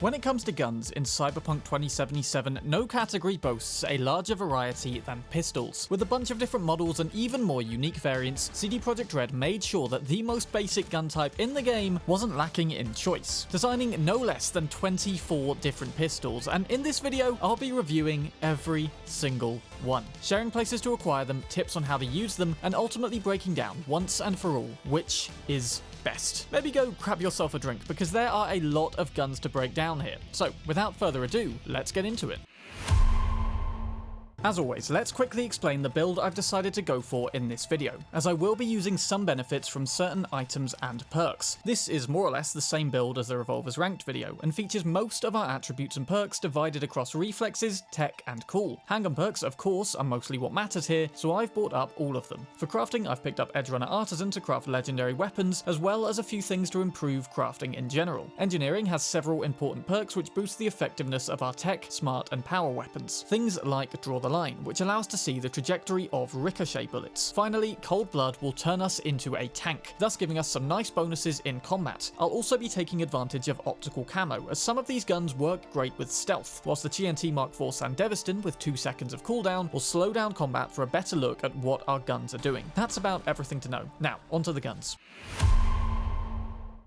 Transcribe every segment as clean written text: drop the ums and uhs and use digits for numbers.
When it comes to guns in Cyberpunk 2077, no category boasts a larger variety than pistols. With a bunch of different models and even more unique variants, CDProjektRed made sure that the most basic gun type in the game wasn't lacking in choice, designing no less than 24 different pistols, and in this video I'll be reviewing every single one, sharing places to acquire them, tips on how to use them, and ultimately breaking down once and for all which is best. Maybe go grab yourself a drink because there are a lot of guns to break down here. So without further ado, let's get into it. As always, let's quickly explain the build I've decided to go for in this video, as I will be using some benefits from certain items and perks. This is more or less the same build as the Revolver's Ranked video, and features most of our attributes and perks divided across reflexes, tech, and cool. Handgun perks, of course, are mostly what matters here, so I've bought up all of them. For crafting, I've picked up Edgerunner Artisan to craft legendary weapons, as well as a few things to improve crafting in general. Engineering has several important perks which boost the effectiveness of our tech, smart, and power weapons. Things like Draw the Line, which allows to see the trajectory of ricochet bullets. Finally, Cold Blood will turn us into a tank, thus giving us some nice bonuses in combat. I'll also be taking advantage of optical camo, as some of these guns work great with stealth, whilst the TNT Mark IV Sandevistan with 2 seconds of cooldown will slow down combat for a better look at what our guns are doing. That's about everything to know. Now, onto the guns.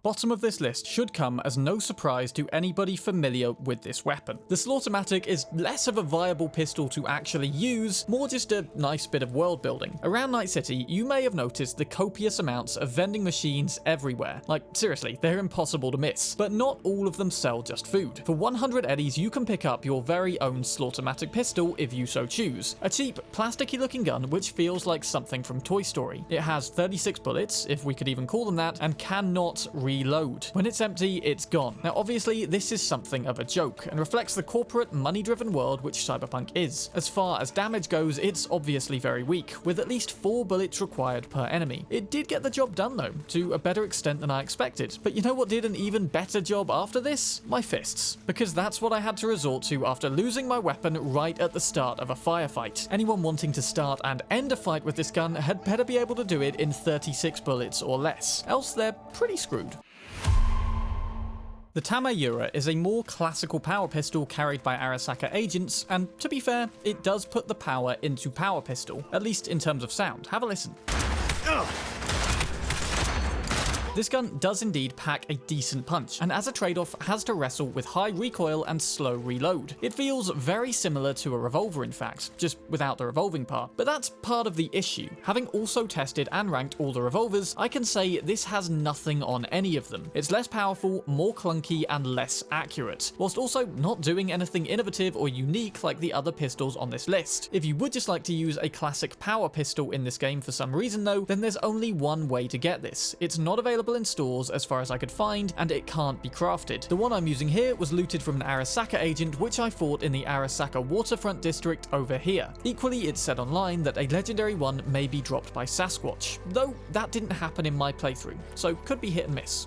Bottom of this list should come as no surprise to anybody familiar with this weapon. The Slaught-O-Matic is less of a viable pistol to actually use, more just a nice bit of world building. Around Night City, you may have noticed the copious amounts of vending machines everywhere. Like, seriously, they're impossible to miss. But not all of them sell just food. For 100 eddies, you can pick up your very own Slaught-O-Matic pistol if you so choose. A cheap, plasticky looking gun which feels like something from Toy Story. It has 36 bullets, if we could even call them that, and cannot reload. When it's empty, it's gone. Now obviously this is something of a joke, and reflects the corporate, money-driven world which Cyberpunk is. As far as damage goes, it's obviously very weak, with at least 4 bullets required per enemy. It did get the job done though, to a better extent than I expected. But you know what did an even better job after this? My fists. Because that's what I had to resort to after losing my weapon right at the start of a firefight. Anyone wanting to start and end a fight with this gun had better be able to do it in 36 bullets or less, else they're pretty screwed. The Tamayura is a more classical power pistol carried by Arasaka agents, and to be fair, it does put the power into power pistol, at least in terms of sound. Have a listen. This gun does indeed pack a decent punch, and as a trade-off has to wrestle with high recoil and slow reload. It feels very similar to a revolver in fact, just without the revolving part, but that's part of the issue. Having also tested and ranked all the revolvers, I can say this has nothing on any of them. It's less powerful, more clunky, and less accurate, whilst also not doing anything innovative or unique like the other pistols on this list. If you would just like to use a classic power pistol in this game for some reason though, then there's only one way to get this. It's not available in stores as far as I could find, and it can't be crafted. The one I'm using here was looted from an Arasaka agent which I fought in the Arasaka waterfront district over here. Equally, it's said online that a legendary one may be dropped by Sasquatch, though that didn't happen in my playthrough, so could be hit and miss.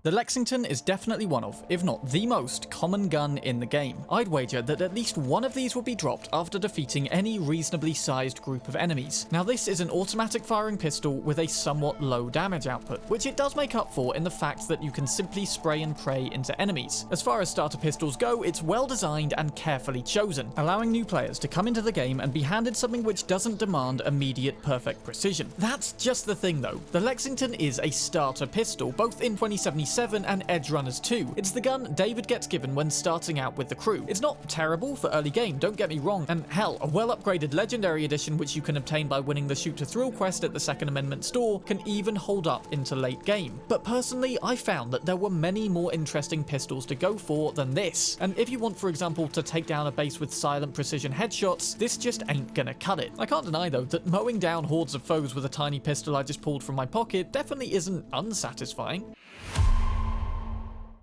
The Lexington is definitely one of, if not the most, common gun in the game. I'd wager that at least one of these will be dropped after defeating any reasonably sized group of enemies. Now this is an automatic firing pistol with a somewhat low damage output, which it does make up for in the fact that you can simply spray and pray into enemies. As far as starter pistols go, it's well designed and carefully chosen, allowing new players to come into the game and be handed something which doesn't demand immediate perfect precision. That's just the thing though. The Lexington is a starter pistol, both in 2077 and Edgerunners 2. It's the gun David gets given when starting out with the crew. It's not terrible for early game, don't get me wrong, and hell, a well-upgraded Legendary Edition which you can obtain by winning the Shoot to Thrill quest at the Second Amendment store can even hold up into late game. But personally, I found that there were many more interesting pistols to go for than this, and if you want, for example, to take down a base with silent precision headshots, this just ain't gonna cut it. I can't deny though that mowing down hordes of foes with a tiny pistol I just pulled from my pocket definitely isn't unsatisfying.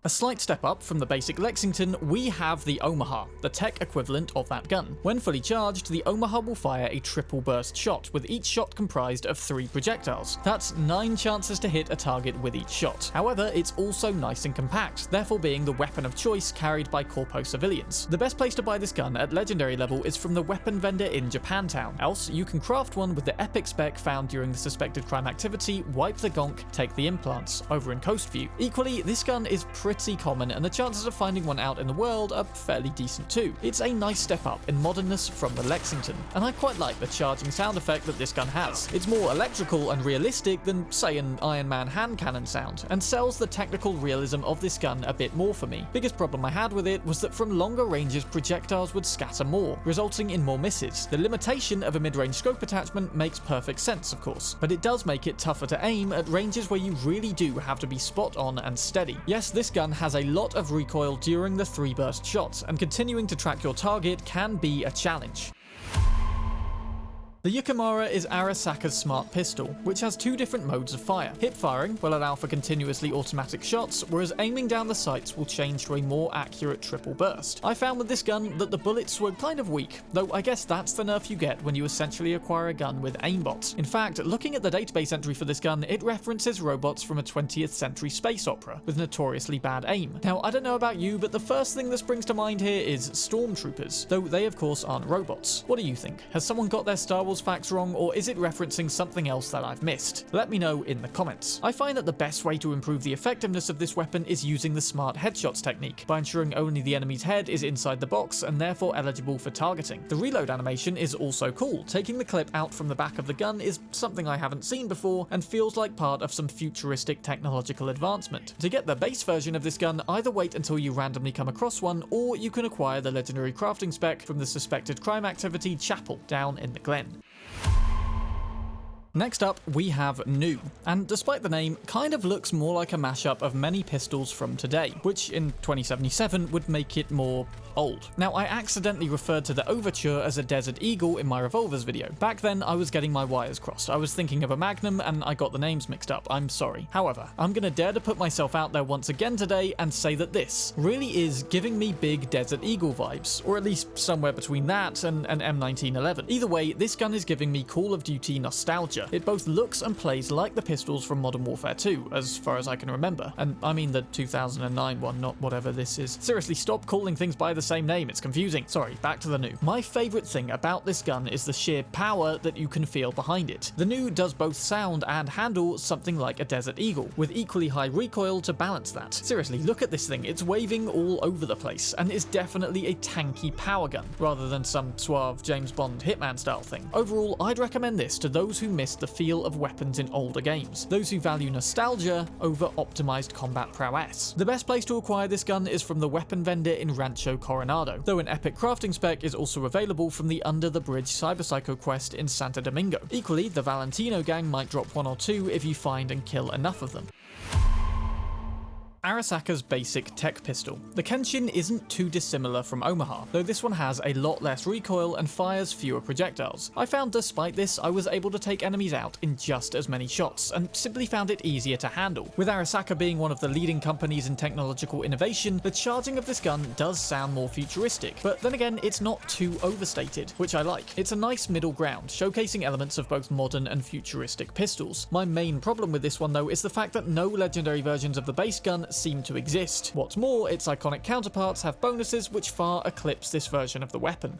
A slight step up from the basic Lexington, we have the Omaha, the tech equivalent of that gun. When fully charged, the Omaha will fire a triple burst shot, with each shot comprised of 3 projectiles. That's 9 chances to hit a target with each shot. However, it's also nice and compact, therefore being the weapon of choice carried by corpo civilians. The best place to buy this gun at legendary level is from the weapon vendor in Japantown, else you can craft one with the epic spec found during the suspected crime activity Wipe the Gonk, Take the Implants over in Coastview. Equally, this gun is pretty pretty common, and the chances of finding one out in the world are fairly decent too. It's a nice step up in modernness from the Lexington, and I quite like the charging sound effect that this gun has. It's more electrical and realistic than, say, an Iron Man hand cannon sound, and sells the technical realism of this gun a bit more for me. Biggest problem I had with it was that from longer ranges projectiles would scatter more, resulting in more misses. The limitation of a mid-range scope attachment makes perfect sense, of course, but it does make it tougher to aim at ranges where you really do have to be spot on and steady. Yes, this gun has a lot of recoil during the 3-burst shots, and continuing to track your target can be a challenge. The Yukimara is Arasaka's smart pistol, which has 2 different modes of fire. Hip firing will allow for continuously automatic shots, whereas aiming down the sights will change to a more accurate triple burst. I found with this gun that the bullets were kind of weak, though I guess that's the nerf you get when you essentially acquire a gun with aimbot. In fact, looking at the database entry for this gun, it references robots from a 20th century space opera with notoriously bad aim. Now, I don't know about you, but the first thing that springs to mind here is stormtroopers, though they of course aren't robots. What do you think? Has someone got their Star Wars facts wrong, or is it referencing something else that I've missed? Let me know in the comments. I find that the best way to improve the effectiveness of this weapon is using the smart headshots technique, by ensuring only the enemy's head is inside the box and therefore eligible for targeting. The reload animation is also cool. Taking the clip out from the back of the gun is something I haven't seen before and feels like part of some futuristic technological advancement. To get the base version of this gun, either wait until you randomly come across one, or you can acquire the legendary crafting spec from the suspected crime activity Chapel down in the Glen. Next up, we have New, and despite the name, kind of looks more like a mashup of many pistols from today, which in 2077 would make it more old. Now, I accidentally referred to the Overture as a Desert Eagle in my revolvers video. Back then, I was getting my wires crossed. I was thinking of a Magnum, and I got the names mixed up. I'm sorry. However, I'm gonna dare to put myself out there once again today and say that this really is giving me big Desert Eagle vibes, or at least somewhere between that and an M1911. Either way, this gun is giving me Call of Duty nostalgia. It both looks and plays like the pistols from Modern Warfare 2, as far as I can remember. And I mean the 2009 one, not whatever this is. Seriously, stop calling things by the same name, it's confusing. Sorry, back to the New. My favourite thing about this gun is the sheer power that you can feel behind it. The New does both sound and handle something like a Desert Eagle, with equally high recoil to balance that. Seriously, look at this thing, it's waving all over the place, and is definitely a tanky power gun, rather than some suave James Bond Hitman style thing. Overall, I'd recommend this to those who missed the feel of weapons in older games, those who value nostalgia over optimized combat prowess. The best place to acquire this gun is from the weapon vendor in Rancho Coronado, though an epic crafting spec is also available from the Under the Bridge Cyber Psycho quest in Santo Domingo. Equally, the Valentino gang might drop 1 or 2 if you find and kill enough of them. Arasaka's basic tech pistol. The Kenshin isn't too dissimilar from Omaha, though this one has a lot less recoil and fires fewer projectiles. I found despite this, I was able to take enemies out in just as many shots, and simply found it easier to handle. With Arasaka being one of the leading companies in technological innovation, the charging of this gun does sound more futuristic, but then again, it's not too overstated, which I like. It's a nice middle ground, showcasing elements of both modern and futuristic pistols. My main problem with this one though is the fact that no legendary versions of the base gun seem to exist. What's more, its iconic counterparts have bonuses which far eclipse this version of the weapon.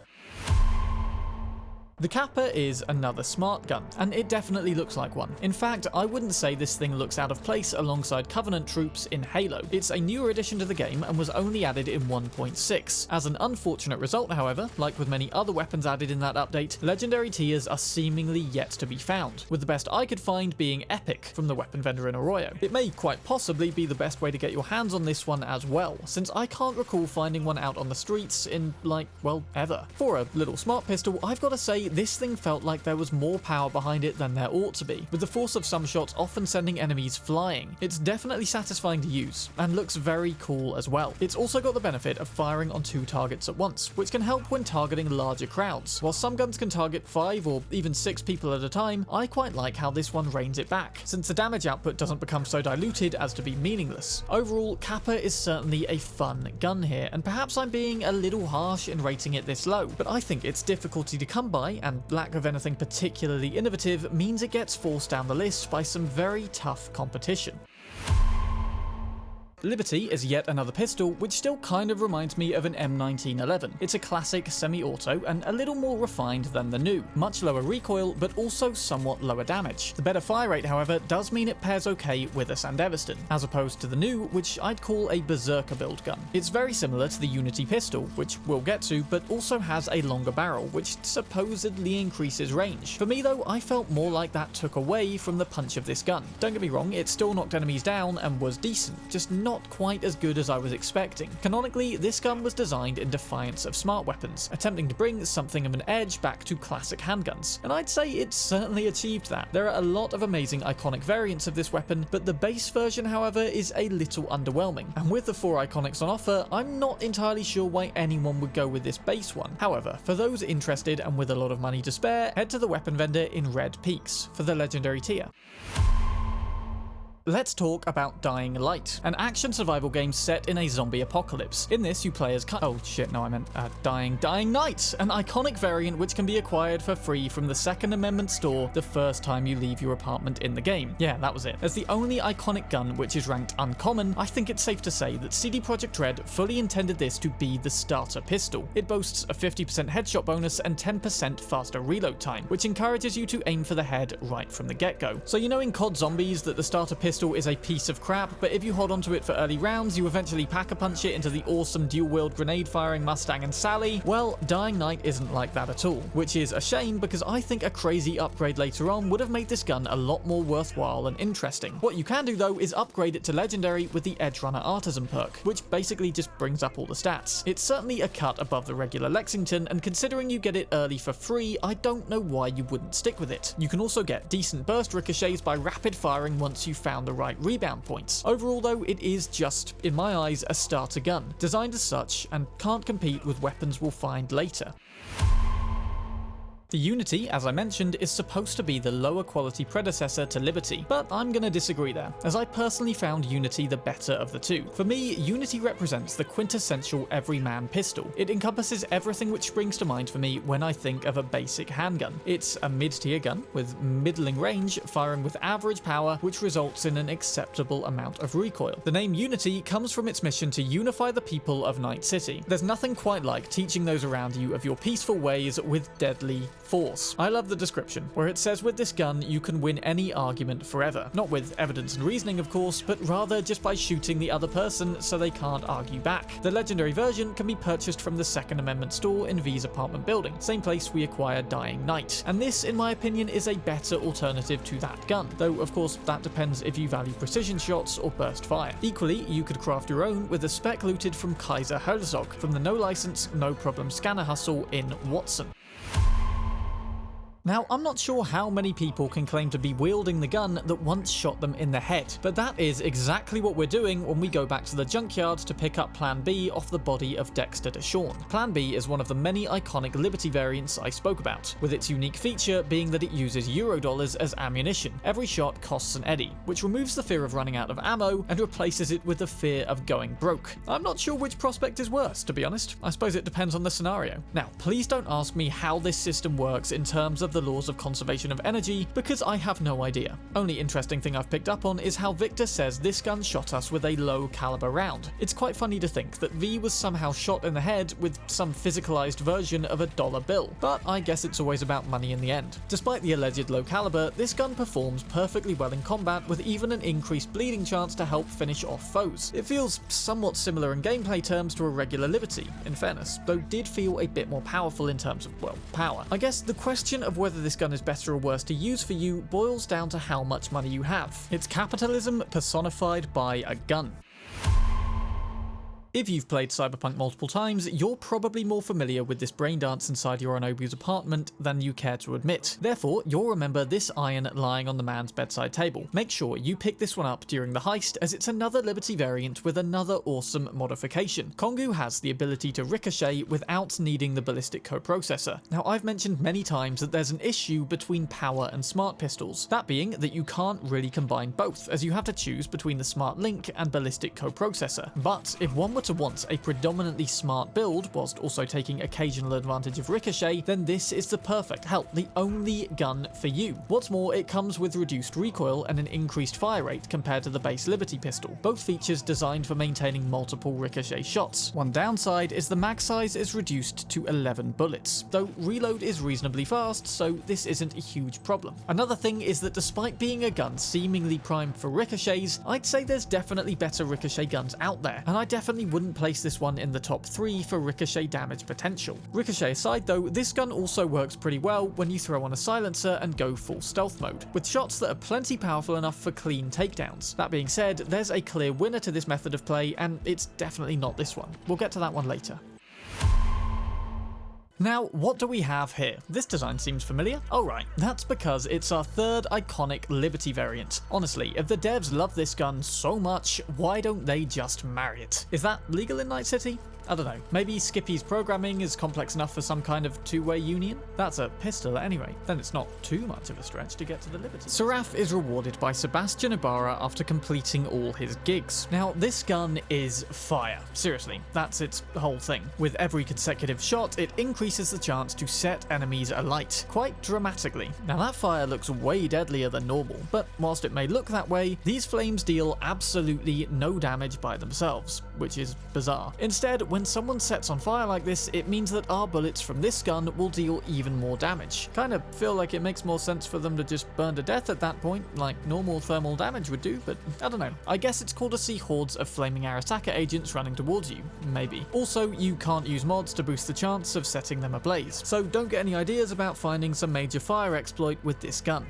The Kappa is another smart gun, and it definitely looks like one. In fact, I wouldn't say this thing looks out of place alongside Covenant troops in Halo. It's a newer addition to the game and was only added in 1.6. As an unfortunate result, however, like with many other weapons added in that update, legendary tiers are seemingly yet to be found, with the best I could find being Epic from the weapon vendor in Arroyo. It may quite possibly be the best way to get your hands on this one as well, since I can't recall finding one out on the streets in, like, well, ever. For a little smart pistol, I've got to say, this thing felt like there was more power behind it than there ought to be, with the force of some shots often sending enemies flying. It's definitely satisfying to use, and looks very cool as well. It's also got the benefit of firing on 2 targets at once, which can help when targeting larger crowds. While some guns can target 5 or even 6 people at a time, I quite like how this one reins it back, since the damage output doesn't become so diluted as to be meaningless. Overall, Kappa is certainly a fun gun here, and perhaps I'm being a little harsh in rating it this low, but I think its difficulty to come by and lack of anything particularly innovative means it gets forced down the list by some very tough competition. Liberty is yet another pistol which still kind of reminds me of an M1911. It's a classic semi-auto and a little more refined than the new. Much lower recoil, but also somewhat lower damage. The better fire rate, however, does mean it pairs okay with a Sandevistan, as opposed to the new, which I'd call a Berserker build gun. It's very similar to the Unity pistol, which we'll get to, but also has a longer barrel, which supposedly increases range. For me though, I felt more like that took away from the punch of this gun. Don't get me wrong, it still knocked enemies down and was decent, just not quite as good as I was expecting. Canonically, this gun was designed in defiance of smart weapons, attempting to bring something of an edge back to classic handguns, and I'd say it certainly achieved that. There are a lot of amazing iconic variants of this weapon, but the base version, however, is a little underwhelming, and with the 4 iconics on offer, I'm not entirely sure why anyone would go with this base one. However, for those interested and with a lot of money to spare, head to the weapon vendor in Red Peaks for the legendary tier. Let's talk about Dying Light, an action survival game set in a zombie apocalypse. In this, you play as Dying Night, an iconic variant which can be acquired for free from the Second Amendment store the first time you leave your apartment in the game. Yeah, that was it. As the only iconic gun which is ranked uncommon, I think it's safe to say that CDProjektRed fully intended this to be the starter pistol. It boasts a 50% headshot bonus and 10% faster reload time, which encourages you to aim for the head right from the get-go. So you know in COD Zombies that the starter pistol is a piece of crap, but if you hold onto it for early rounds, you eventually pack-a-punch it into the awesome dual-wield grenade-firing Mustang and Sally? Well, Dying Light isn't like that at all, which is a shame because I think a crazy upgrade later on would have made this gun a lot more worthwhile and interesting. What you can do though is upgrade it to Legendary with the Edge Runner Artisan perk, which basically just brings up all the stats. It's certainly a cut above the regular Lexington, and considering you get it early for free, I don't know why you wouldn't stick with it. You can also get decent burst ricochets by rapid firing once you've found the right rebound points. Overall though, it is just, in my eyes, a starter gun, designed as such and can't compete with weapons we'll find later. The Unity, as I mentioned, is supposed to be the lower quality predecessor to Liberty, but I'm gonna disagree there, as I personally found Unity the better of the two. For me, Unity represents the quintessential everyman pistol. It encompasses everything which springs to mind for me when I think of a basic handgun. It's a mid-tier gun with middling range, firing with average power, which results in an acceptable amount of recoil. The name Unity comes from its mission to unify the people of Night City. There's nothing quite like teaching those around you of your peaceful ways with deadly force. I love the description, where it says with this gun you can win any argument forever. Not with evidence and reasoning of course, but rather just by shooting the other person so they can't argue back. The legendary version can be purchased from the Second Amendment store in V's apartment building, same place we acquired Dying Night, and this in my opinion is a better alternative to that gun, though of course that depends if you value precision shots or burst fire. Equally, you could craft your own with a spec looted from Kaiser Herzog from the no license, no problem scanner hustle in Watson. Now, I'm not sure how many people can claim to be wielding the gun that once shot them in the head, but that is exactly what we're doing when we go back to the junkyard to pick up Plan B off the body of Dexter DeShawn. Plan B is one of the many iconic Liberty variants I spoke about, with its unique feature being that it uses Eurodollars as ammunition. Every shot costs an eddy, which removes the fear of running out of ammo and replaces it with the fear of going broke. I'm not sure which prospect is worse, to be honest. I suppose it depends on the scenario. Now, please don't ask me how this system works in terms of the laws of conservation of energy, because I have no idea. Only interesting thing I've picked up on is how Victor says this gun shot us with a low caliber round. It's quite funny to think that V was somehow shot in the head with some physicalized version of a dollar bill, but I guess it's always about money in the end. Despite the alleged low caliber, this gun performs perfectly well in combat with even an increased bleeding chance to help finish off foes. It feels somewhat similar in gameplay terms to a regular Liberty, in fairness, though did feel a bit more powerful in terms of, well, power. I guess the question of whether this gun is better or worse to use for you boils down to how much money you have. It's capitalism personified by a gun. If you've played Cyberpunk multiple times, you're probably more familiar with this brain dance inside your Onobu's apartment than you care to admit. Therefore, you'll remember this iron lying on the man's bedside table. Make sure you pick this one up during the heist, as it's another Liberty variant with another awesome modification. Kongou has the ability to ricochet without needing the ballistic coprocessor. Now, I've mentioned many times that there's an issue between power and smart pistols, that being that you can't really combine both, as you have to choose between the smart link and ballistic coprocessor. But if one were were to want a predominantly smart build, whilst also taking occasional advantage of ricochet, then this is the perfect, hell, the only gun for you. What's more, it comes with reduced recoil and an increased fire rate compared to the base Liberty pistol, both features designed for maintaining multiple ricochet shots. One downside is the mag size is reduced to 11 bullets, though reload is reasonably fast, so this isn't a huge problem. Another thing is that despite being a gun seemingly primed for ricochets, I'd say there's definitely better ricochet guns out there, and I definitely wouldn't place this one in the top 3 for ricochet damage potential. Ricochet aside though, this gun also works pretty well when you throw on a silencer and go full stealth mode, with shots that are plenty powerful enough for clean takedowns. That being said, there's a clear winner to this method of play, and it's definitely not this one. We'll get to that one later. Now, what do we have here? This design seems familiar. Oh right, that's because it's our third iconic Liberty variant. Honestly, if the devs love this gun so much, why don't they just marry it? Is that legal in Night City? I don't know, maybe Skippy's programming is complex enough for some kind of two-way union? That's a pistol at any rate, then it's not too much of a stretch to get to the Liberty. Seraph is rewarded by Sebastian Ibarra after completing all his gigs. Now, this gun is fire. Seriously, that's its whole thing. With every consecutive shot, it increases the chance to set enemies alight, quite dramatically. Now that fire looks way deadlier than normal, but whilst it may look that way, these flames deal absolutely no damage by themselves, which is bizarre. Instead, when someone sets on fire like this, it means that our bullets from this gun will deal even more damage. Kind of feel like it makes more sense for them to just burn to death at that point, like normal thermal damage would do, but I don't know. I guess it's cool to see hordes of flaming Arasaka agents running towards you, maybe. Also, you can't use mods to boost the chance of setting them ablaze, so don't get any ideas about finding some major fire exploit with this gun.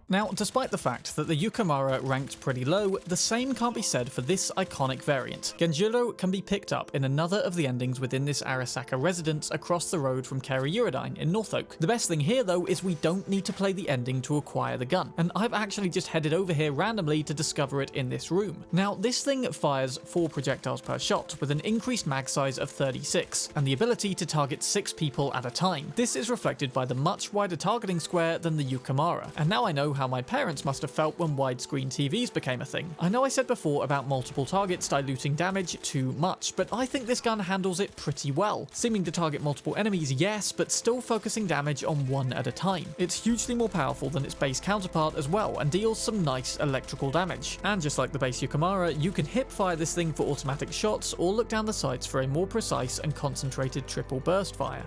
Now, despite the fact that the Yukimara ranked pretty low, the same can't be said for this iconic variant. Genjiroh can be picked up in another of the endings within this Arasaka residence across the road from Kara-Uridine in North Oak. The best thing here though is we don't need to play the ending to acquire the gun, and I've actually just headed over here randomly to discover it in this room. Now, this thing fires 4 projectiles per shot with an increased mag size of 36, and the ability to target 6 people at a time. This is reflected by the much wider targeting square than the Yukimara, and now I know how my parents must have felt when widescreen TVs became a thing. I know I said before about multiple targets diluting damage too much, but I think this gun handles it pretty well. Seeming to target multiple enemies, yes, but still focusing damage on one at a time. It's hugely more powerful than its base counterpart as well, and deals some nice electrical damage. And just like the base Yukimara, you can hip fire this thing for automatic shots, or look down the sights for a more precise and concentrated triple burst fire.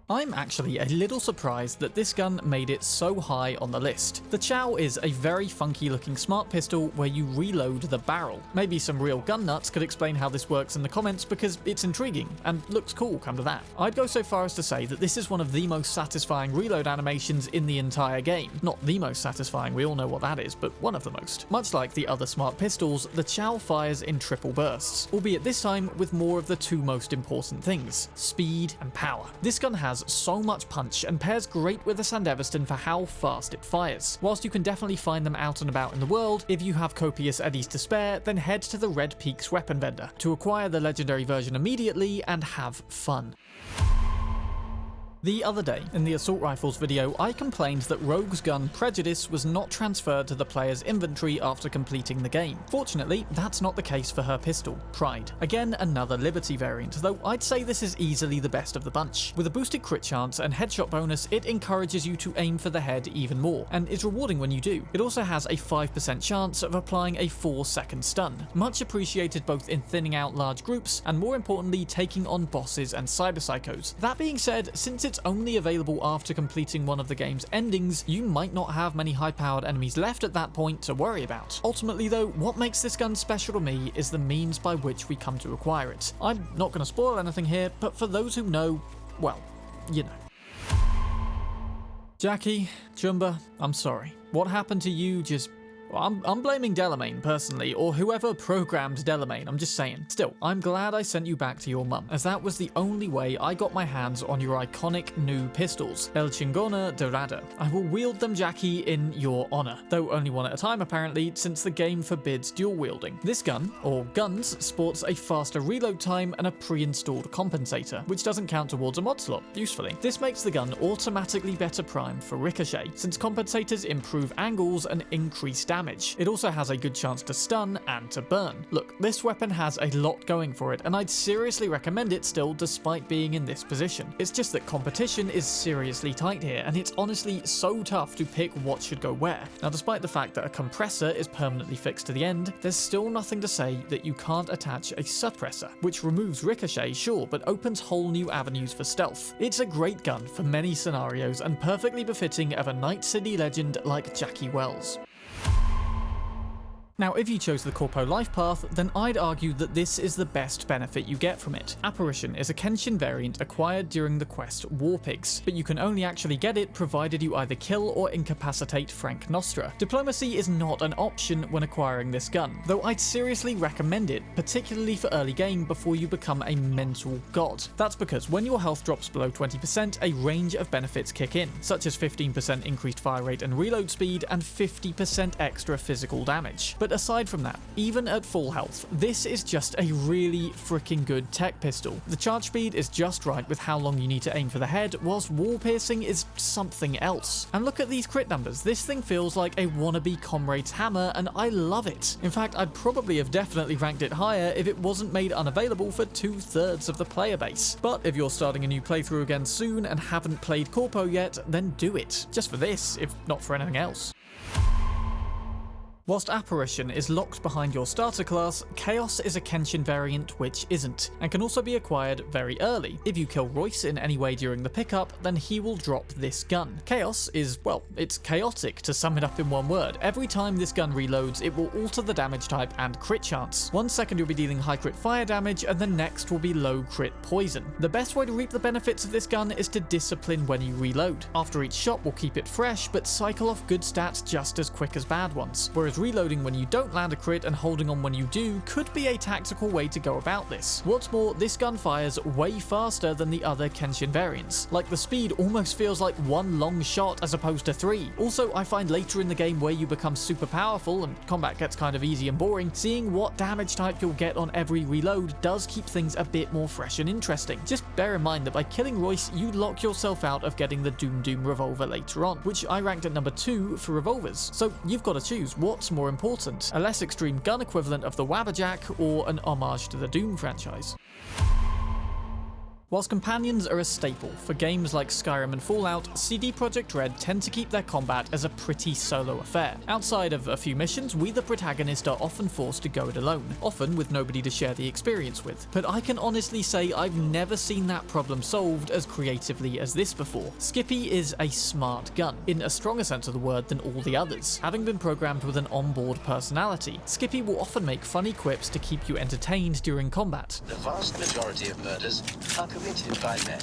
I'm actually a little surprised that this gun made it so high on the list. The Chao is a very funky looking smart pistol where you reload the barrel. Maybe some real gun nuts could explain how this works in the comments because it's intriguing and looks cool, come to that. I'd go so far as to say that this is one of the most satisfying reload animations in the entire game. Not the most satisfying, we all know what that is, but one of the most. Much like the other smart pistols, the Chao fires in triple bursts, albeit this time with more of the 2 most important things, speed and power. This gun has so much punch and pairs great with the Sandevistan for how fast it fires. Whilst you can definitely find them out and about in the world, if you have copious eddies to spare, then head to the Red Peaks weapon vendor to acquire the legendary version immediately and have fun. The other day, in the Assault Rifles video, I complained that Rogue's gun Prejudice was not transferred to the player's inventory after completing the game. Fortunately, that's not the case for her pistol, Pride. Again, another Liberty variant, though I'd say this is easily the best of the bunch. With a boosted crit chance and headshot bonus, it encourages you to aim for the head even more, and is rewarding when you do. It also has a 5% chance of applying a 4-second stun, much appreciated both in thinning out large groups, and more importantly, taking on bosses and cyberpsychos. That being said, since it's only available after completing one of the game's endings, you might not have many high-powered enemies left at that point to worry about. Ultimately though, what makes this gun special to me is the means by which we come to acquire it. I'm not going to spoil anything here, but for those who know, well, you know. Jackie, Jumba, I'm sorry. What happened to you just... Well, I'm blaming Delamain personally, or whoever programmed Delamain, I'm just saying. Still, I'm glad I sent you back to your mum, as that was the only way I got my hands on your iconic new pistols, El Chingona Dorada. I will wield them, Jackie, in your honor, though only one at a time apparently, since the game forbids dual wielding. This gun, or guns, sports a faster reload time and a pre-installed compensator, which doesn't count towards a mod slot, usefully. This makes the gun automatically better primed for ricochet, since compensators improve angles and increase damage damage. It also has a good chance to stun and to burn. Look, this weapon has a lot going for it, and I'd seriously recommend it still despite being in this position. It's just that competition is seriously tight here, and it's honestly so tough to pick what should go where. Now, despite the fact that a compressor is permanently fixed to the end, there's still nothing to say that you can't attach a suppressor, which removes ricochet, sure, but opens whole new avenues for stealth. It's a great gun for many scenarios and perfectly befitting of a Night City legend like Jackie Wells. Now, if you chose the Corpo life path, then I'd argue that this is the best benefit you get from it. Apparition is a Kenshin variant acquired during the quest War Pigs, but you can only actually get it provided you either kill or incapacitate Frank Nostra. Diplomacy is not an option when acquiring this gun, though I'd seriously recommend it, particularly for early game before you become a mental god. That's because when your health drops below 20%, a range of benefits kick in, such as 15% increased fire rate and reload speed, and 50% extra physical damage. But aside from that, even at full health, this is just a really freaking good tech pistol. The charge speed is just right with how long you need to aim for the head, whilst wall piercing is something else. And look at these crit numbers, this thing feels like a wannabe Comrade's hammer, and I love it. In fact, I'd probably have definitely ranked it higher if it wasn't made unavailable for 2/3 of the player base. But if you're starting a new playthrough again soon and haven't played Corpo yet, then do it. Just for this, if not for anything else. Whilst Apparition is locked behind your starter class, Chaos is a Kenshin variant which isn't, and can also be acquired very early. If you kill Royce in any way during the pickup, then he will drop this gun. Chaos is, well, it's chaotic to sum it up in one word. Every time this gun reloads, it will alter the damage type and crit chance. 1 second you'll be dealing high crit fire damage, and the next will be low crit poison. The best way to reap the benefits of this gun is to discipline when you reload. After each shot will keep it fresh, but cycle off good stats just as quick as bad ones. Whereas reloading when you don't land a crit and holding on when you do could be a tactical way to go about this. What's more, this gun fires way faster than the other Kenshin variants. Like, the speed almost feels like one long shot as opposed to 3. Also, I find later in the game where you become super powerful and combat gets kind of easy and boring, seeing what damage type you'll get on every reload does keep things a bit more fresh and interesting. Just bear in mind that by killing Royce, you lock yourself out of getting the Doom revolver later on, which I ranked at number 2 for revolvers. So you've got to choose what's more important, a less extreme gun equivalent of the Wabberjack or an homage to the Doom franchise. Whilst companions are a staple for games like Skyrim and Fallout, CDProjektRed tend to keep their combat as a pretty solo affair. Outside of a few missions, we the protagonist are often forced to go it alone, often with nobody to share the experience with. But I can honestly say I've never seen that problem solved as creatively as this before. Skippy is a smart gun, in a stronger sense of the word than all the others. Having been programmed with an onboard personality, Skippy will often make funny quips to keep you entertained during combat. The vast majority of murders are committed by men,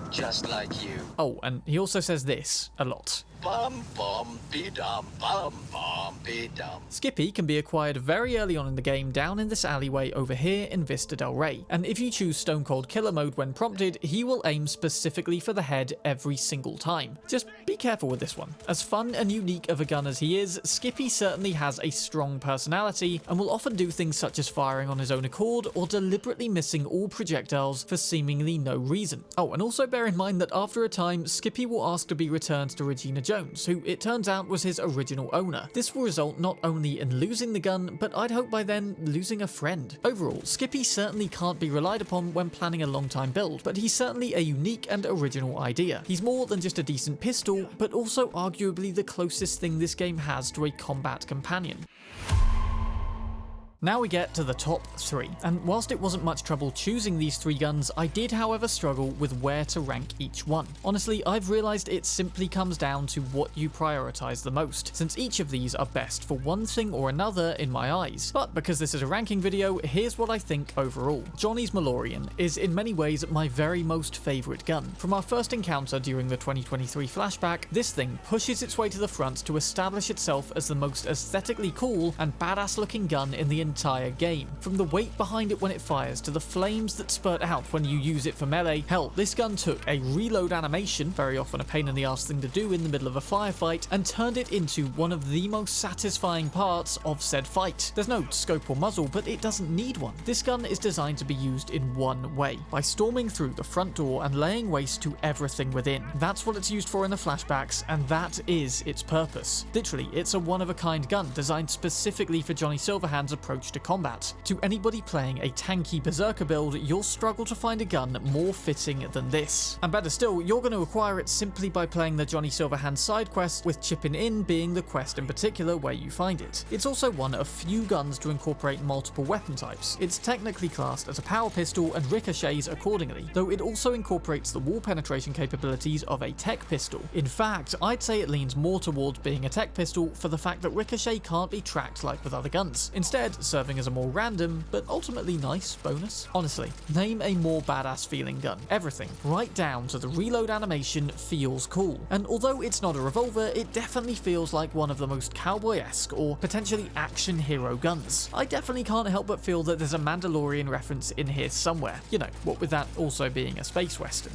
just like you. Oh, and he also says this a lot. Bum bum be dum bum bum be dum. Skippy can be acquired very early on in the game down in this alleyway over here in Vista del Rey, and if you choose Stone Cold Killer mode when prompted, he will aim specifically for the head every single time. Just be careful with this one. As fun and unique of a gun as he is, Skippy certainly has a strong personality and will often do things such as firing on his own accord or deliberately missing all projectiles for seemingly no reason. Oh, and also bear in mind that after a time, Skippy will ask to be returned to Regina Jones, who it turns out was his original owner. This will result not only in losing the gun, but I'd hope by then losing a friend. Overall, Skippy certainly can't be relied upon when planning a long-time build, but he's certainly a unique and original idea. He's more than just a decent pistol, but also arguably the closest thing this game has to a combat companion. Now we get to the top 3, and whilst it wasn't much trouble choosing these 3 guns, I did however struggle with where to rank each one. Honestly, I've realised it simply comes down to what you prioritise the most, since each of these are best for one thing or another in my eyes. But because this is a ranking video, here's what I think overall. Johnny's Malorian is in many ways my very most favourite gun. From our first encounter during the 2023 flashback, this thing pushes its way to the front to establish itself as the most aesthetically cool and badass looking gun in the entire game. From the weight behind it when it fires to the flames that spurt out when you use it for melee, hell, this gun took a reload animation, very often a pain in the ass thing to do in the middle of a firefight, and turned it into one of the most satisfying parts of said fight. There's no scope or muzzle, but it doesn't need one. This gun is designed to be used in one way, by storming through the front door and laying waste to everything within. That's what it's used for in the flashbacks, and that is its purpose. Literally, it's a one-of-a-kind gun designed specifically for Johnny Silverhand's approach to combat. To anybody playing a tanky berserker build, you'll struggle to find a gun more fitting than this. And better still, you're going to acquire it simply by playing the Johnny Silverhand side quest, with chipping in being the quest in particular where you find it. It's also one of few guns to incorporate multiple weapon types. It's technically classed as a power pistol and ricochets accordingly, though it also incorporates the wall penetration capabilities of a tech pistol. In fact, I'd say it leans more towards being a tech pistol for the fact that ricochet can't be tracked like with other guns, instead serving as a more random, but ultimately nice bonus. Honestly, name a more badass feeling gun. Everything, right down to the reload animation, feels cool. And although it's not a revolver, it definitely feels like one of the most cowboy-esque or potentially action hero guns. I definitely can't help but feel that there's a Mandalorian reference in here somewhere. You know, what with that also being a space western.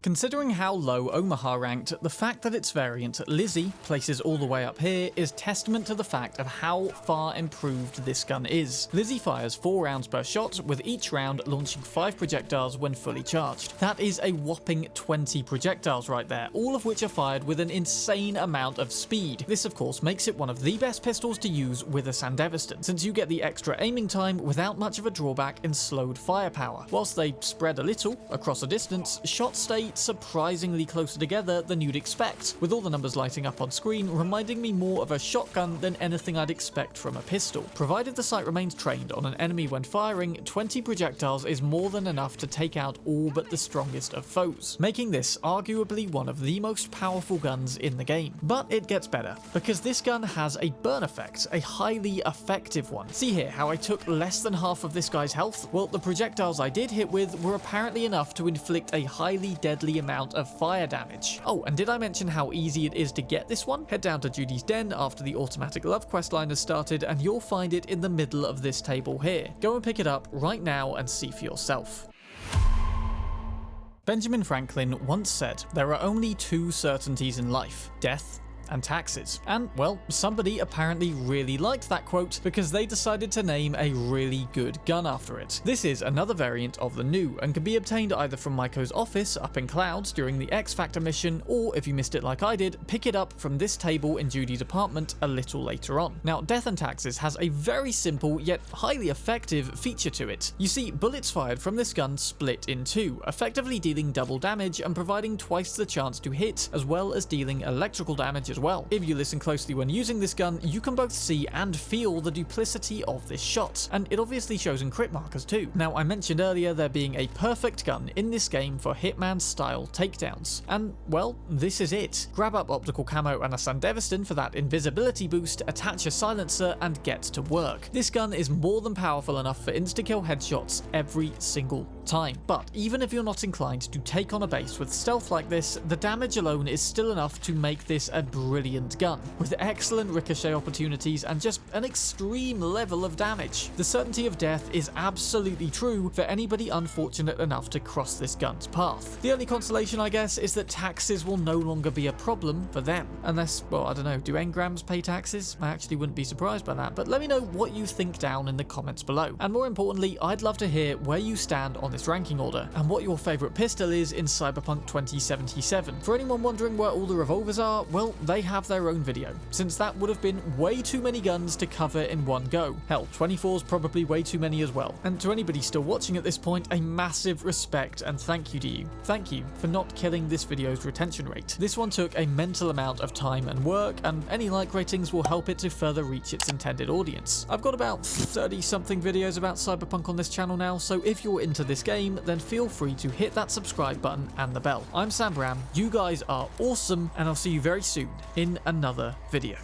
Considering how low Omaha ranked, the fact that its variant, Lizzie, places all the way up here is testament to the fact of how far improved this gun is. Lizzie fires 4 rounds per shot, with each round launching 5 projectiles when fully charged. That is a whopping 20 projectiles right there, all of which are fired with an insane amount of speed. This of course makes it one of the best pistols to use with a Sandevistan, since you get the extra aiming time without much of a drawback in slowed firepower. Whilst they spread a little across a distance, shots stay surprisingly closer together than you'd expect, with all the numbers lighting up on screen reminding me more of a shotgun than anything I'd expect from a pistol. Provided the sight remains trained on an enemy when firing, 20 projectiles is more than enough to take out all but the strongest of foes, making this arguably one of the most powerful guns in the game. But it gets better, because this gun has a burn effect, a highly effective one. See here how I took less than half of this guy's health? Well, the projectiles I did hit with were apparently enough to inflict a highly deadly amount of fire damage. Oh, and did I mention how easy it is to get this one? Head down to Judy's Den after the automatic love questline has started and you'll find it in the middle of this table here. Go and pick it up right now and see for yourself. Benjamin Franklin once said, "There are only 2 certainties in life, death and taxes." And, well, somebody apparently really liked that quote because they decided to name a really good gun after it. This is another variant of the new and can be obtained either from Maiko's office up in clouds during the X Factor mission, or if you missed it like I did, pick it up from this table in Judy's apartment a little later on. Now, Death and Taxes has a very simple yet highly effective feature to it. You see, bullets fired from this gun split in 2, effectively dealing double damage and providing twice the chance to hit, as well as dealing electrical damage as well. If you listen closely when using this gun, you can both see and feel the duplicity of this shot, and it obviously shows in crit markers too. Now, I mentioned earlier there being a perfect gun in this game for Hitman style takedowns, and well, this is it. Grab up optical camo and a Sandevistan for that invisibility boost, attach a silencer, and get to work. This gun is more than powerful enough for insta-kill headshots every single time, but even if you're not inclined to take on a base with stealth like this, the damage alone is still enough to make this a brilliant gun, with excellent ricochet opportunities and just an extreme level of damage. The certainty of death is absolutely true for anybody unfortunate enough to cross this gun's path. The only consolation, I guess, is that taxes will no longer be a problem for them. Unless, well, I don't know, do engrams pay taxes? I actually wouldn't be surprised by that, but let me know what you think down in the comments below. And more importantly, I'd love to hear where you stand on this ranking order, and what your favourite pistol is in Cyberpunk 2077. For anyone wondering where all the revolvers are, well, they have their own video, since that would have been way too many guns to cover in one go. Hell, 24's probably way too many as well. And to anybody still watching at this point, a massive respect and thank you to you. Thank you for not killing this video's retention rate. This one took a mental amount of time and work, and any like ratings will help it to further reach its intended audience. I've got about 30 something videos about Cyberpunk on this channel now, so if you're into this game, then feel free to hit that subscribe button and the bell. I'm Sam Bram, you guys are awesome, and I'll see you very soon in another video.